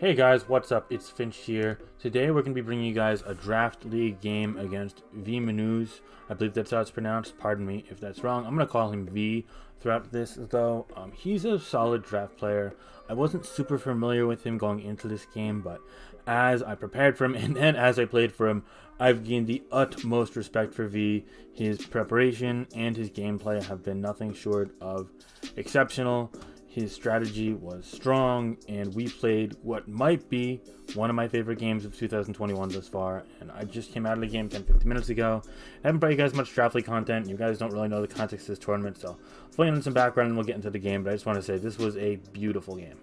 Hey guys, what's up? It's Finch here. Today we're going to be bringing you guys a draft league game against V Manuz. I believe that's how it's pronounced. Pardon me if that's wrong. I'm going to call him V throughout this though. He's a solid draft player. I wasn't super familiar with him going into this game, but as I prepared for him and then as I played for him, I've gained the utmost respect for V. His preparation and his gameplay have been nothing short of exceptional. His strategy was strong, and we played what might be one of my favorite games of 2021 thus far. And I just came out of the game 10-15 minutes ago. I haven't brought you guys much draft league content. You guys don't really know the context of this tournament, so I'll fill in some background and we'll get into the game. But I just want to say this was a beautiful game.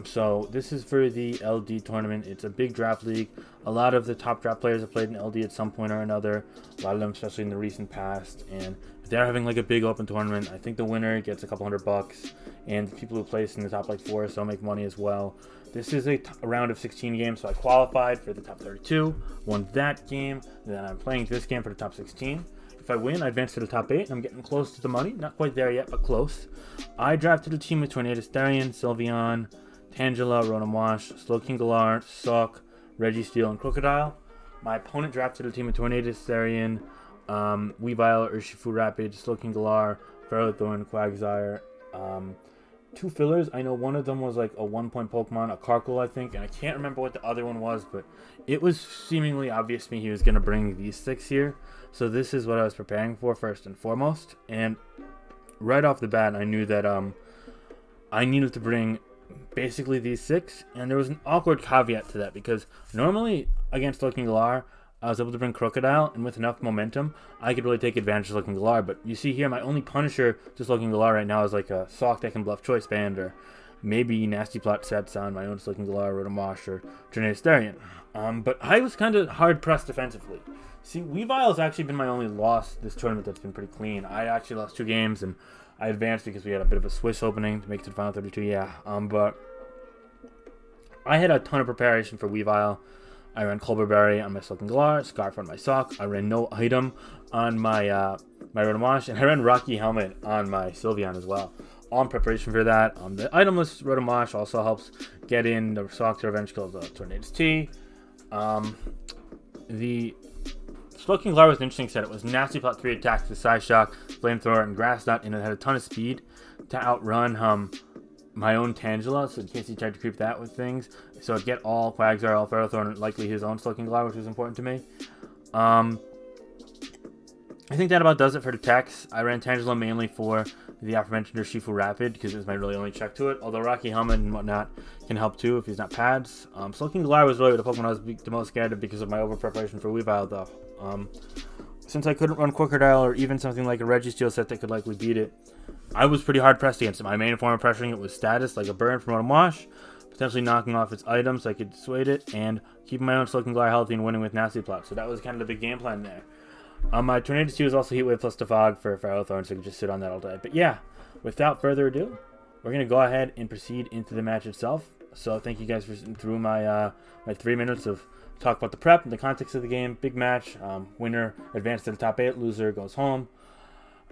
So this is for the LD tournament. It's a big draft league. A lot of the top draft players have played in LD at some point or another. A lot of them, especially in the recent past. And they're having like a big open tournament. I think the winner gets a couple $100, and the people who place in the top like 4 so make money as well. This is a round of 16 games, so I qualified for the top 32, won that game. Then I'm playing this game for the top 16. If I win, I advance to the top 8. I'm getting close to the money. Not quite there yet, but close. I drafted a team with Tornadus Therian, Sylveon, Tangela, Ronamosh, Slowking Galar, Sock, Registeel, and Crocodile. My opponent drafted a team with Tornadus Therian, Weavile, Urshifu Rapid, Slowking Galar, Ferrothorn, Quagsire. 2 fillers. I know one of them was like a 1-point Pokemon, a Carkle, I think, and I can't remember what the other one was, but it was seemingly obvious to me he was going to bring these 6 here. So this is what I was preparing for first and foremost. And right off the bat, I knew that I needed to bring basically these 6, and there was an awkward caveat to that because normally against Slowking Galar, I was able to bring Crocodile, and with enough momentum, I could really take advantage of Slowking Galar. But you see here, my only Punisher to Slowking Galar right now is like a Sock that can bluff Choice Band, or maybe Nasty Plot sets on my own Slowking Galar, Rotomosh, or Tornadus Therian. But I was kind of hard-pressed defensively. See, Weavile's actually been my only loss this tournament that's been pretty clean. I actually lost 2 games, and I advanced because we had a bit of a Swiss opening to make it to the final 32, but I had a ton of preparation for Weavile. I ran Colberberry on my Slowking Galar, Scarf on my Sock. I ran no item on my my Rotomosh, and I ran Rocky Helmet on my Sylveon as well. All in preparation for that. The itemless Rotomosh also helps get in the Sock to revenge kill the Tornadus T. The Slowking Galar was an interesting set. It was Nasty Plot 3 attacks with Psyshock, Flamethrower, and Grass Knot, and it had a ton of speed to outrun my own Tangela, so in case he tried to creep that with things. So I'd get all Quagsire, all Ferrothorn, and likely his own Slowking Galar, which was important to me. I think that about does it for the techs. I ran Tangela mainly for the aforementioned Urshifu Rapid, because it was my really only check to it, although Rocky Helmet and whatnot can help too if he's not pads. Slowking Galar was really the Pokemon I was the most scared of because of my over-preparation for Weavile, though. Since I couldn't run Crocodile or even something like a Registeel set that could likely beat it, I was pretty hard pressed against it. My main form of pressuring it was status, like a burn from Rotomosh, potentially knocking off its items so I could dissuade it, and keeping my own Slowking Galar healthy and winning with Nasty Plot. So that was kind of the big game plan there. My Tornadus 2 was also Heat Wave plus Defog for Ferrothorn, so I could just sit on that all day. But yeah, without further ado, we're going to go ahead and proceed into the match itself. So thank you guys for sitting through my 3 minutes of talk about the prep and the context of the game. Big match. Winner advances to the top 8. Loser goes home.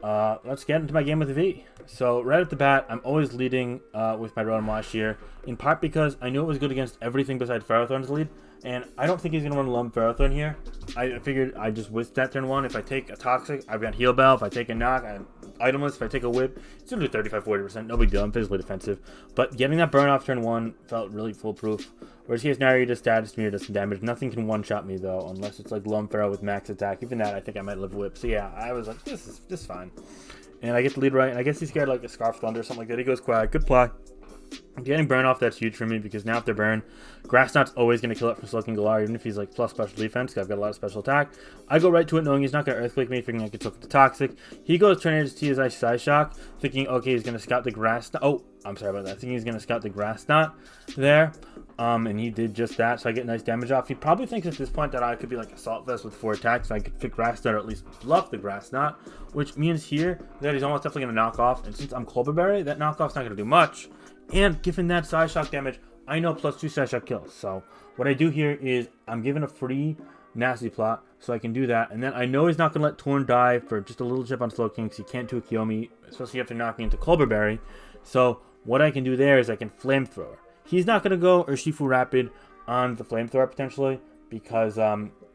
Let's get into my game with V. So right at the bat, I'm always leading with my Rotomosh here, in part because I knew it was good against everything besides Ferrothorn's lead, and I don't think he's going to run Lum Ferrothorn here. I figured I just whisk that turn 1. If I take a Toxic, I've got Heal Bell. If I take a Knock, I'm itemless. If I take a Whip, it's going to do 35-40%. No big deal. I'm physically defensive. But getting that burn off turn 1 felt really foolproof. Whereas he has Nary to status me or does some damage. Nothing can one-shot me, though, unless it's like Lum Ferro with max attack. Even that, I think I might live Whip. So yeah, I was like, this is fine. And I get the lead right, and I guess he's scared like a Scarf Thunder or something like that. He goes Quag. Good play. Getting burn off, that's huge for me, because now if they're burn, Grass Knot's always going to kill it from Slowking Galar, even if he's like plus special defense, because I've got a lot of special attack. I go right to it knowing he's not going to Earthquake me, thinking I could took the Toxic. He goes Tornadus T as I Psyshock, thinking, okay, he's going to scout the Grass Knot. Oh, I'm sorry about that. Thinking he's going to scout the Grass Knot there. And he did just that, so I get nice damage off. He probably thinks at this point that I could be like Assault Vest with 4 attacks, so I could fit Grass Knot or at least bluff the Grass Knot, which means here that he's almost definitely going to knock off. And since I'm Colberberry, that knockoff's not going to do much. And given that Psyshock damage, I know plus 2 Psyshock kills. So what I do here is I'm given a free Nasty Plot, so I can do that. And then I know he's not going to let Torn die for just a little chip on Slowking, because he can't 2-KO me, especially after knocking into Colberberry. So what I can do there is I can Flamethrower. he's not going to go Urshifu Rapid on the Flamethrower potentially, because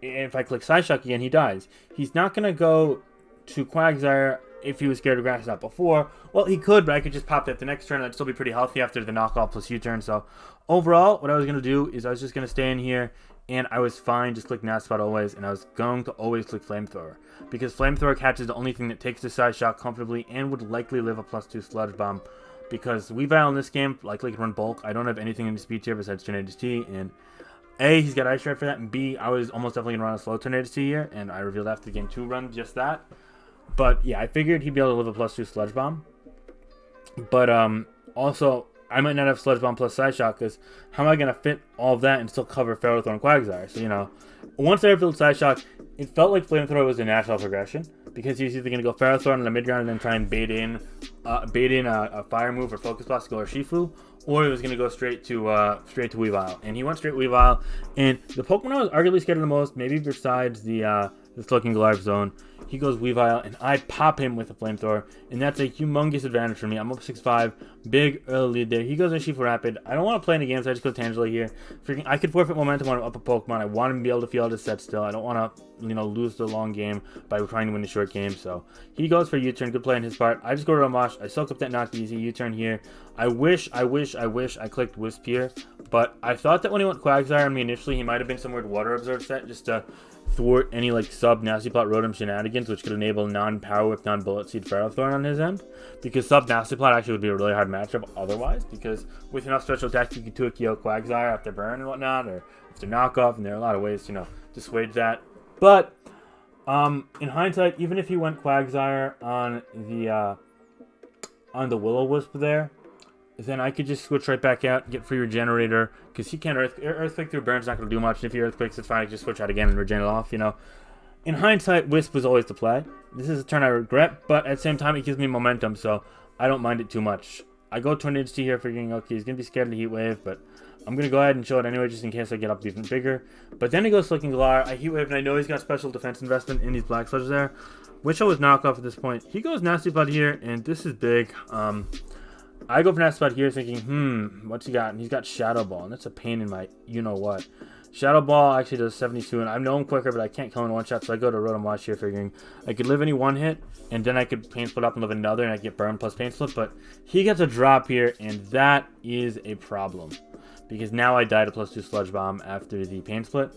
if I click Side Shock again, he dies. He's not going to go to Quagsire if he was scared of Grass Knot before. Well, he could, but I could just pop that the next turn. I'd still be pretty healthy after the knockoff plus U-turn. So overall, what I was going to do is I was just going to stay in here, and I was fine just click Nasty Plot always, and I was going to always click Flamethrower, because Flamethrower catches the only thing that takes the Side Shock comfortably and would likely live a +2 Sludge Bomb, because Weavile in this game likely can run Bulk. I don't have anything in the speed tier besides Tornadus T, and A, he's got Ice Strike for that, and B, I was almost definitely going to run a slow Tornadus T here, and I revealed after game 2 run just that. But yeah, I figured he'd be able to live a +2 Sludge Bomb. But also, I might not have Sludge Bomb plus Side Shock, because how am I going to fit all of that and still cover Ferrothorn and Quagsire? So, you know, once I revealed Side Shock, it felt like Flamethrower was a natural progression, because he was either going to go Ferrothorn in the mid-ground and then try and bait in a Fire move or Focus Blast to go Urshifu, or he was going to go straight to Weavile. And he went straight Weavile, and the Pokemon I was arguably scared of the most, maybe besides the Sludging Goliath Zone, he goes Weavile, and I pop him with a Flamethrower, and that's a humongous advantage for me. I'm up 6-5, big early lead there. He goes Urshifu Rapid. I don't want to play any games, so I just go Tangela here. I could forfeit momentum when I'm up a Pokemon. I want him to be able to feel his set still. I don't want to, you know, lose the long game by trying to win the short game. So he goes for U-turn. Good play on his part. I just go to Ramash. I soak up that not easy U-turn here. I wish I clicked Wisp here, but I thought that when he went Quagsire on me initially, he might have been some weird Water Absorb set just to thwart any like sub Nasty Plot Rotom shenanigans, which could enable non-Power Whip, non-Bullet Seed Ferrothorn on his end, because sub Nasty Plot actually would be a really hard matchup otherwise, because with enough special attack you could 2-KO Quagsire after burn and whatnot, or after knockoff, and there are a lot of ways to, you know, dissuade that. But in hindsight, even if he went Quagsire on the Will-O-Wisp there, then I could just switch right back out, get free Regenerator, because he can't Earthquake through Burn's not going to do much, and if he Earthquakes, it's fine, I can just switch out again and regen it off, you know. In hindsight, Wisp was always the play. This is a turn I regret, but at the same time, it gives me momentum, so I don't mind it too much. I go Tornadus T here, figuring, okay, he's going to be scared of the Heat Wave, but I'm going to go ahead and show it anyway, just in case I get up even bigger. But then he goes Slicking Galar, I Heat Wave, and I know he's got special defense investment in these Black Sludges there, which I was knockoff at this point. He goes Nasty Plot here, and this is big. I go for Nasty Plot here thinking, what's he got? And he's got Shadow Ball, and that's a pain in my you-know-what. Shadow Ball actually does 72, and I know I'm quicker, but I can't kill in one shot, so I go to Rotom Wash here figuring I could live any one hit, and then I could Pain Split up and live another, and I get Burn plus Pain Split, but he gets a drop here, and that is a problem, because now I died a +2 Sludge Bomb after the Pain Split.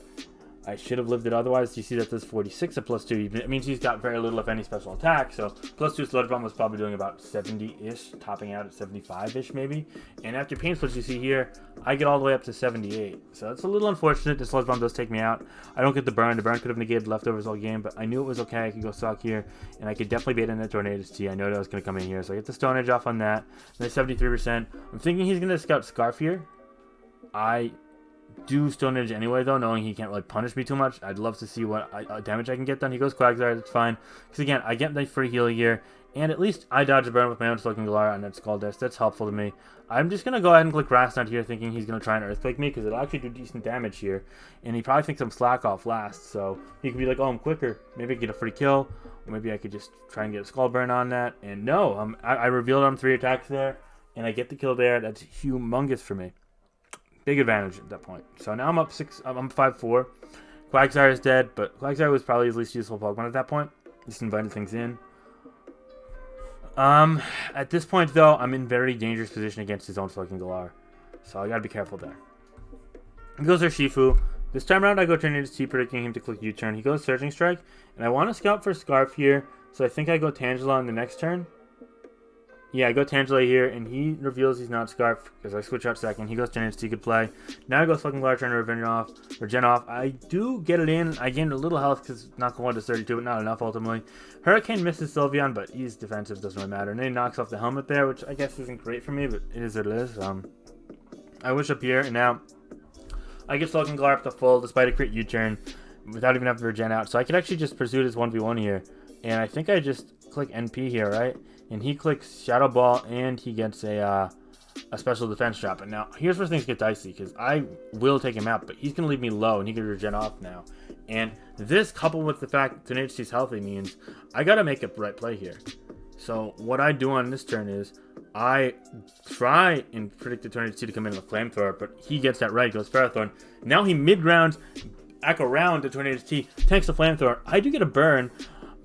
I should have lived it otherwise. You see that this 46 a +2. It means he's got very little, if any, special attack. So +2 Sludge Bomb was probably doing about 70-ish, topping out at 75-ish maybe. And after Pain Splits, you see here, I get all the way up to 78. So it's a little unfortunate. The Sludge Bomb does take me out. I don't get the burn. The burn could have negated leftovers all game, but I knew it was okay. I could go Suck here, and I could definitely bait in that Tornadus T. I know that was going to come in here, so I get the Stone Edge off on that. And then 73%. I'm thinking he's going to Scout Scarf here. I do Stone Edge anyway, though, knowing he can't really punish me too much. I'd love to see what damage I can get done. He goes Quagsire, that's fine. Because again, I get the free heal here, and at least I dodge a burn with my own Slicking Galar on that Skull Disc. That's helpful to me. I'm just going to go ahead and click Grass Knot here, thinking he's going to try and Earthquake me, because it'll actually do decent damage here. And he probably thinks I'm Slack Off last, so he could be like, oh, I'm quicker. Maybe I can get a free kill, or maybe I could just try and get a Skull Burn on that. And no, I revealed I'm 3 attacks there, and I get the kill there. That's humongous for me. Big advantage at that point. So now I'm up 5-4. Quagsire is dead, but Quagsire was probably his least useful Pokemon at that point. Just invited things in. At this point, though, I'm in very dangerous position against his own Slicking Galar. So I gotta be careful there. He goes Urshifu. This time around, I go Tornadus T, predicting him to click U-turn. He goes Surging Strike, and I want to scout for Scarf here, so I think I go Tangela on the next turn. Yeah, I go Tangela here, and he reveals he's not Scarf, because I switch out second. He goes Tornadus T, good play. Now I go Slicking Galar, trying to regen off. I do get it in. I gained a little health, because Knock 1 to 32, but not enough, ultimately. Hurricane misses Sylveon, but he's defensive, doesn't really matter. And then he knocks off the helmet there, which I guess isn't great for me, but it is what it is. I wish up here, and now I get Slicking Galar up to full, despite a crit U-turn, without even having to regen out. So I could actually just pursue this 1v1 here. And I think I just click NP here, right? And he clicks Shadow Ball, and he gets a special defense drop. And now, here's where things get dicey, because I will take him out, but he's going to leave me low, and he can regen off now. And this, coupled with the fact that Tornadus T's healthy, means I got to make a right play here. So what I do on this turn is, I try and predict Eternity to come in with a Flamethrower, but he gets that right, goes Ferrothorn. Now he mid-rounds back around to Tornado T, tanks the Flamethrower. I do get a burn,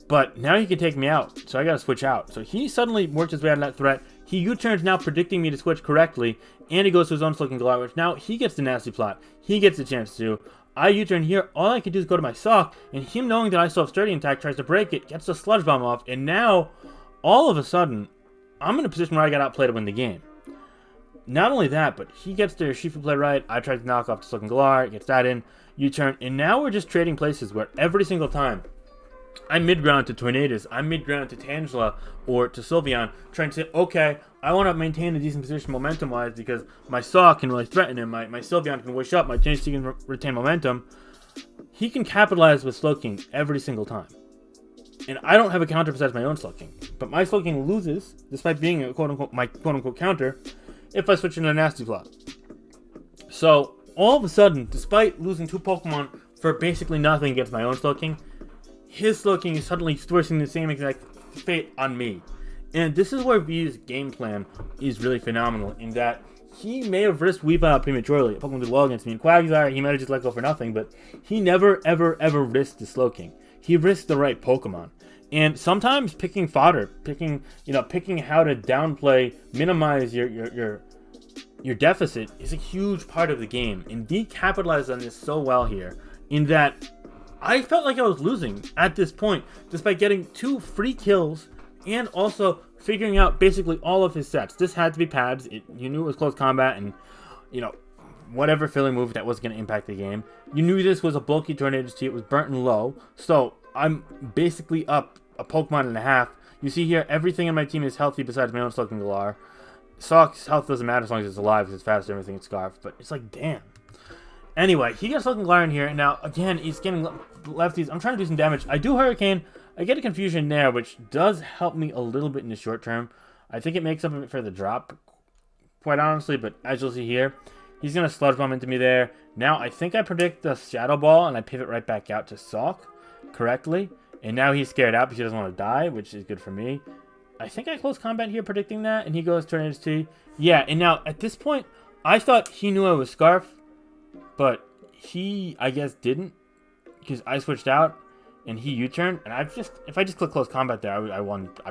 but now he can take me out, so I gotta switch out. So he suddenly worked his way out of that threat. He U-turns now predicting me to switch correctly, and he goes to his own Slowking Galar, which now he gets the nasty plot. He gets the chance to. I U-turn here, all I can do is go to my Sock, and him knowing that I still have Sturdy intact tries to break it, gets the Sludge Bomb off, and now, all of a sudden, I'm in a position where I got outplayed to win the game. Not only that, but he gets their Shifu play right, I try to knock off the Slowking Galar, gets that in, U-turn, and now we're just trading places where every single time I'm mid-ground to Tornadus, I'm mid-ground to Tangela, or to Sylveon, trying to say, okay, I want to maintain a decent position momentum-wise because my Saw can really threaten him, my Sylveon can wish up, my Tennessee can retain momentum. He can capitalize with Slowking every single time. And I don't have a counter besides my own Slowking. But my Slowking loses, despite being a quote-unquote, my quote-unquote counter, if I switch into a Nasty Plot. So, all of a sudden, despite losing 2 Pokemon for basically nothing against my own Slowking, his Slowking is suddenly forcing the same exact fate on me. And this is where V's game plan is really phenomenal, in that he may have risked Weavile out prematurely. Pokemon did well against me in Quagsire, he might have just let go for nothing, but he never, ever, ever risked the Slowking. He risked the right Pokemon. And sometimes picking fodder, picking how to downplay, minimize your deficit is a huge part of the game. And V capitalized on this so well here, in that I felt like I was losing at this point, despite getting 2 free kills and also figuring out basically all of his sets. This had to be pads. You knew it was close combat and, whatever filling move that was going to impact the game. You knew this was a bulky Tornado T. It was burnt and low. So I'm basically up a Pokemon and a half. You see here, everything in my team is healthy besides my own Slowking Galar. Sock's health doesn't matter as long as it's alive because it's faster than everything it's Scarf. But it's like, damn. Anyway, he gets Slowking Galar in here, and now, again, he's getting lefties. I'm trying to do some damage. I do Hurricane. I get a confusion there, which does help me a little bit in the short term. I think it makes up a bit for the drop, quite honestly, but as you'll see here, he's going to Sludge Bomb into me there. Now, I think I predict the Shadow Ball, and I pivot right back out to Sock correctly. And now he's scared out because he doesn't want to die, which is good for me. I think I close combat here predicting that, and he goes Tornado T. Yeah, and now, at this point, I thought he knew I was Scarf, but he, I guess, didn't, because I switched out, and he U-turned, and if I just click close combat there, I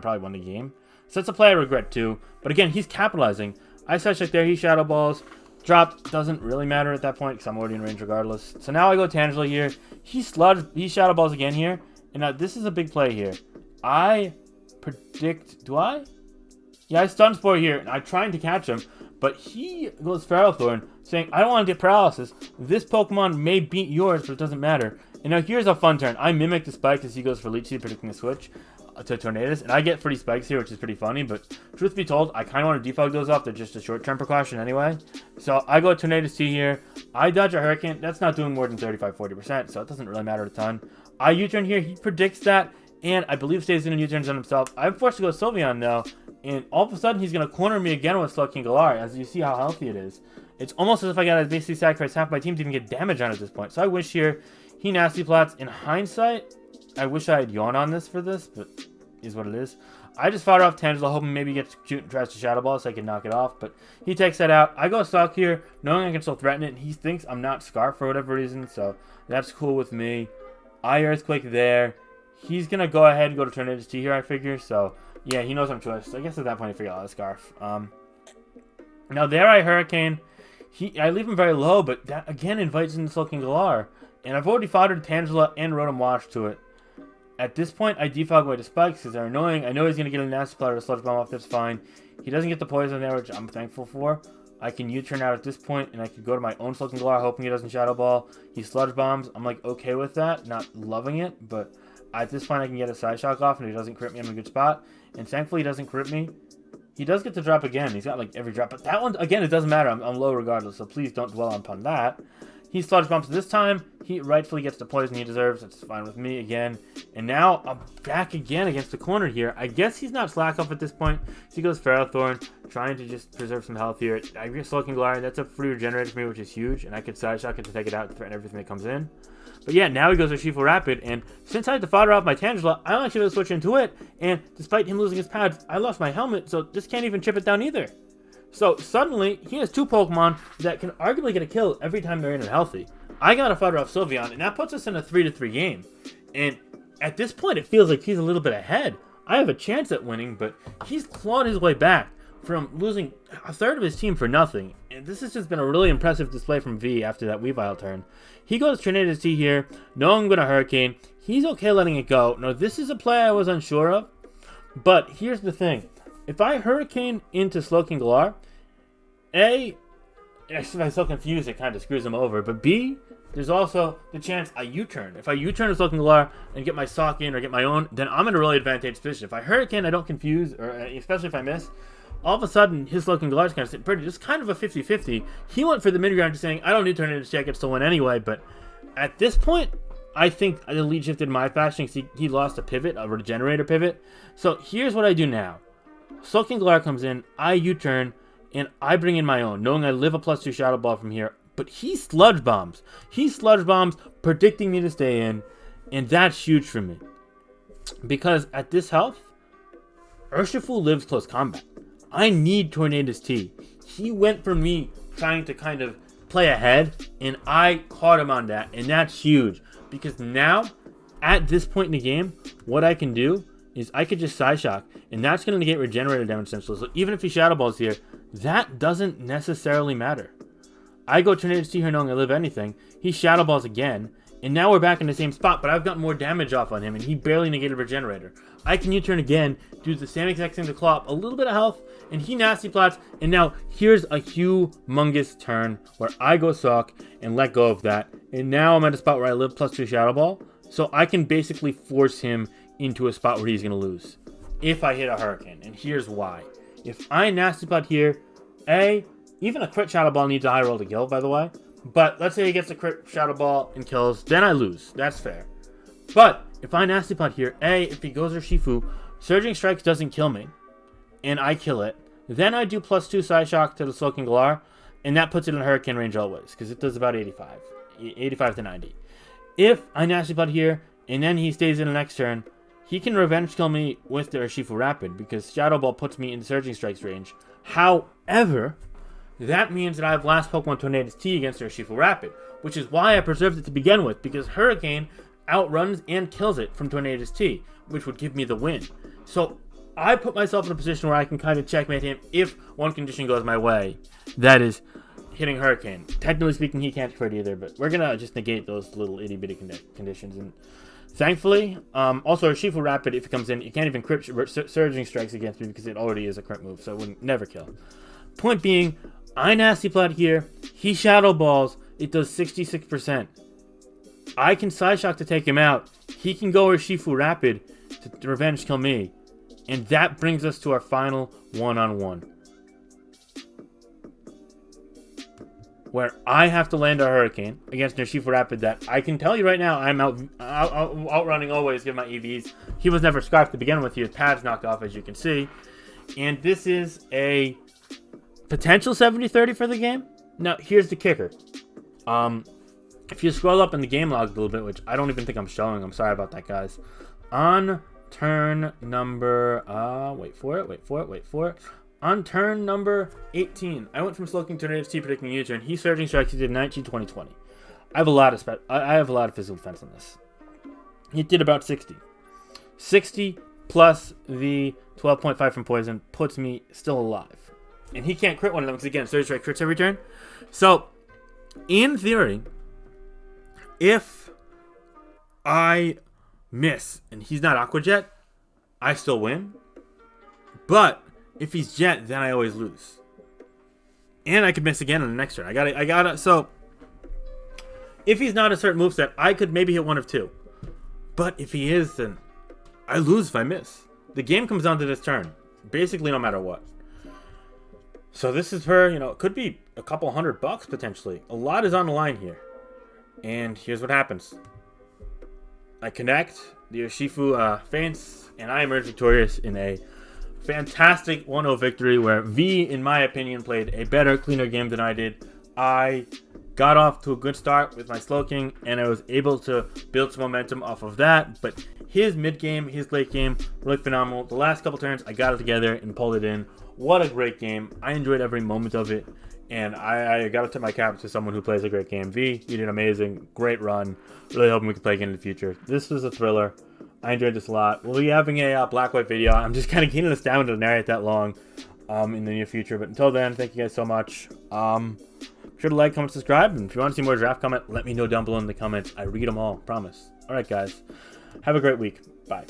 probably won the game. So that's a play I regret too, but again, he's capitalizing. I Side Check there, he Shadow Balls. Drop doesn't really matter at that point, because I'm already in range regardless. So now I go Tangela here. He Shadow Balls again here, and now this is a big play here. I predict, do I? Yeah, I Stun Spore here, and I'm trying to catch him, but he goes Ferrothorn, saying, I don't want to get paralysis. This Pokemon may beat yours, but it doesn't matter. And now here's a fun turn. I mimic the spikes as he goes for Leech Seed, predicting the switch to Tornadus. And I get free spikes here, which is pretty funny. But truth be told, I kind of want to defog those off. They're just a short-term precaution anyway. So I go Tornadus T here. I dodge a Hurricane. That's not doing more than 35-40%, so it doesn't really matter a ton. I U-turn here. He predicts that, and I believe stays in and U-turns on himself. I'm forced to go Sylveon now. And all of a sudden, he's going to corner me again with Slowking Galar, as you see how healthy it is. It's almost as if I got to basically sacrifice half my team to even get damage on it at this point. So I wish here, he Nasty Plots. In hindsight, I wish I had Yawn on this for this, but is what it is. I just fought off Tangela, hoping maybe he gets cute and tries to Shadow Ball so I can knock it off, but he takes that out. I go Sock here, knowing I can still threaten it, and he thinks I'm not Scarf for whatever reason, so that's cool with me. I Earthquake there. He's going to go ahead and go to Tornado T here, I figure, so yeah, he knows I'm choice. So I guess at that point, I figure out a Scarf. Now there I Hurricane. I leave him very low, but that again invites in the Slowking Galar. And I've already foddered Tangela and Rotom Wash to it. At this point, I defog away the spikes because they're annoying. I know he's going to get a Nasty Plot or a Sludge Bomb off. That's fine. He doesn't get the poison there, which I'm thankful for. I can U-turn out at this point, and I could go to my own Slowking Galar, hoping he doesn't Shadow Ball. He Sludge Bombs. I'm like okay with that. Not loving it, but at this point, I can get a Side Shock off, and if he doesn't crit me, I'm in a good spot. And thankfully, he doesn't crit me. He does get to drop again. He's got like every drop. But that one, again, it doesn't matter. I'm low regardless, so please don't dwell upon that. He sludge bumps this time. He rightfully gets the poison he deserves. That's fine with me again. And now I'm back again against the corner here. I guess he's not slack off at this point. So he goes Ferrothorn, trying to just preserve some health here. I get Sulking Glar. That's a free regenerator for me, which is huge. And I could side shock it to take it out and threaten everything that comes in. But yeah, now he goes Urshifu Rapid, and since I had to fodder off my Tangela, I don't actually have to switch into it, and despite him losing his pads, I lost my helmet, so this can't even chip it down either. So suddenly, he has two Pokemon that can arguably get a kill every time they're in and healthy. I got to fodder off Sylveon, and that puts us in a 3-3 game. And at this point, it feels like he's a little bit ahead. I have a chance at winning, but he's clawed his way back from losing a third of his team for nothing. And this has just been a really impressive display from V after that Weavile turn. He goes Tornadus T here. No, I'm going to Hurricane. He's okay letting it go. Now, this is a play I was unsure of. But here's the thing. If I Hurricane into Slowking Galar, A, if I so confused, it kind of screws him over. But B, there's also the chance I U-turn. If I U-turn to Slowking Galar and get my Sock in or get my own, then I'm in a really advantageous position. If I Hurricane, I don't confuse, or especially if I miss. All of a sudden, his Slowking Galar is kind of sitting pretty. It's kind of a 50-50. He went for the mid-ground just saying, I don't need to turn into check, it's to win anyway. But at this point, I think the lead shifted my fashion because he lost a pivot, a regenerator pivot. So here's what I do now. Slowking Galar comes in, I U-turn, and I bring in my own, knowing I live a +2 Shadow Ball from here. But he Sludge Bombs. He Sludge Bombs, predicting me to stay in, and that's huge for me. Because at this health, Urshifu lives close combat. I need Tornadus T. He went for me trying to kind of play ahead, and I caught him on that, and that's huge. Because now, at this point in the game, what I can do is I could just Side Shock, and that's going to negate regenerator damage essentially. So even if he Shadow Balls here, that doesn't necessarily matter. I go Tornadus T here knowing I live anything. He Shadow Balls again, and now we're back in the same spot, but I've got more damage off on him, and he barely negated regenerator. I can U-turn again, do the same exact thing to claw up, a little bit of health, and he Nasty Plats, and now here's a humongous turn where I go Sock and let go of that, and now I'm at a spot where I live +2 Shadow Ball, so I can basically force him into a spot where he's going to lose if I hit a Hurricane, and here's why. If I Nasty Plat here, even a crit Shadow Ball needs a high roll to kill, by the way, but let's say he gets a crit Shadow Ball and kills, then I lose. That's fair. But if I Nasty Plot here, if he goes Urshifu, Surging Strikes doesn't kill me, and I kill it. Then I do +2 Side Shock to the Slowking Galar, and that puts it in Hurricane range always, because it does about 85 to 90. If I Nasty Plot here, and then he stays in the next turn, he can Revenge Kill me with the Urshifu Rapid, because Shadow Ball puts me in Surging Strikes range. However, that means that I have last Pokemon Tornadus T against Urshifu Rapid, which is why I preserved it to begin with, because Hurricane outruns and kills it from Tornadus T, which would give me the win. So I put myself in a position where I can kind of checkmate him if one condition goes my way. That is hitting Hurricane. Technically speaking, he can't crit either, but we're going to just negate those little itty-bitty conditions. And thankfully, also Urshifu Rapid, if it comes in, it can't even crit Surging Strikes against me because it already is a crit move, so it would never kill. Point being, I Nasty Plat here, he Shadow Balls, it does 66%. I can Side Shock to take him out. He can go Urshifu Rapid to Revenge Kill me. And that brings us to our final one-on-one. Where I have to land a Hurricane against Urshifu Rapid that I can tell you right now I'm outrunning always, give my EVs. He was never Scarfed to begin with. He has pads knocked off, as you can see. And this is a potential 70-30 for the game. Now, here's the kicker. If you scroll up in the game logs a little bit, which I don't even think I'm showing, I'm sorry about that, guys. On turn number, wait for it. On turn number 18, I went from Slowking Tornadus T predicting U-turn. He Surging Strikes, he did 19-20-20. I have a lot of physical defense on this. He did about 60. 60 plus the 12.5 from poison puts me still alive. And he can't crit one of them because, again, Surging Strike crits every turn. So, in theory, if I miss and he's not Aqua Jet, I still win. But if he's Jet, then I always lose. And I could miss again on the next turn. I gotta. So if he's not a certain moveset, I could maybe hit one of two. But if he is, then I lose if I miss. The game comes down to this turn, basically no matter what. So this is for, it could be a couple $100 potentially. A lot is on the line here. And here's what happens. I connect, the Urshifu faints, and I emerge victorious in a fantastic 1-0 victory where V, in my opinion, played a better, cleaner game than I did. I got off to a good start with my Slowking, and I was able to build some momentum off of that, but his mid game, his late game, really phenomenal. The last couple turns, I got it together and pulled it in. What a great game. I enjoyed every moment of it, and I got to tip my cap to someone who plays a great game. V, you did amazing. Great run. Really hoping we can play again in the future. This was a thriller. I enjoyed this a lot. We'll be having a black-white video. I'm just kind of keeping this down to narrate that long in the near future. But until then, thank you guys so much. Be sure to like, comment, subscribe. And if you want to see more draft comment, let me know down below in the comments. I read them all. Promise. All right, guys. Have a great week. Bye.